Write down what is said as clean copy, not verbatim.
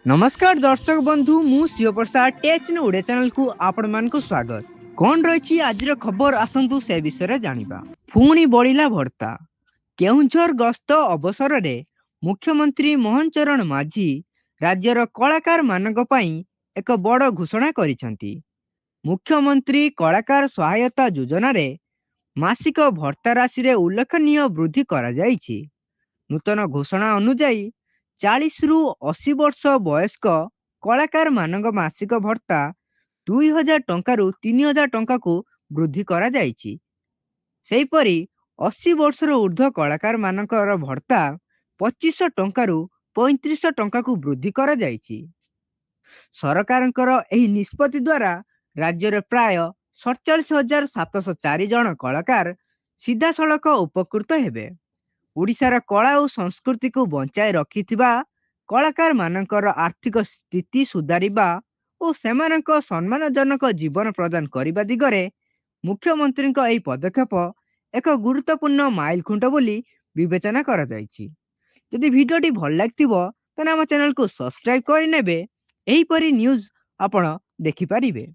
नमस्कार दर्शक बंधु मु शिवप्रसाद टेच ओडिया चैनल को आपण मान को स्वागत। कौन रही आज खबर आसतु से विषय जानिबा। पुणी बढ़िला भर्ता। केउंझर गस्त अवसर रे मुख्यमंत्री मोहन चरण माझी राज्यर कलाकार मानक पई एक बड़ घोषणा करिसंती। मुख्यमंत्री कलाकार सहायता योजना रे मासिक भर्ता राशि रे उल्लेखनीय वृद्धि करा जाइछि। नूतन घोषणा अनुଯାयी 40 रु 80 वर्ष वयस्क कलाकार मानक मासिक भत्ता 2000 टंका रु 3000 टंका को वृद्धि करा जाइछि। सेहीपरि 80 वर्षर ऊर्ध्व कलाकार मानकर भत्ता 2500 टंका रु 3500 टंका को वृद्धि करा जाइछि। सरकारଙ୍କର ଏହି ନିଷ୍ପତ୍ତି ଦ୍ୱାରା ରାଜ୍ୟରେ ପ୍ରାୟ 47,704 ଜଣ କଳାକାର ସିଧାସଳଖ ଉପକୃତ ହେବେ। ଓଡ଼ିଶାର କଳା ଓ ସଂସ୍କୃତିକୁ ବଞ୍ଚାଇ ରଖିଥିବା କଳାକାର ମାନଙ୍କର ଆର୍ଥିକ ସ୍ଥିତି ସୁଧାରିବା ଓ ସେମାନଙ୍କ ସମ୍ମାନଜନକ ଜୀବନ ପ୍ରଦାନ କରିବା ଦିଗରେ ମୁଖ୍ୟମନ୍ତ୍ରୀଙ୍କ ଏହି ପଦକ୍ଷେପ ଏକ ଗୁରୁତ୍ୱପୂର୍ଣ୍ଣ ମାଇଲ ଖୁଣ୍ଟ ବୋଲି ବିବେଚନା କରାଯାଇଛି। ଯଦି ଭିଡ଼ିଓଟି ଭଲ ଲାଗିଥିବ ତାହେଲେ ଆମ ଚ୍ୟାନେଲକୁ ସବସ୍କ୍ରାଇବ କରିନେବେ। ଏହିପରି ନ୍ୟୁଜ୍ ଆପଣ ଦେଖିପାରିବେ।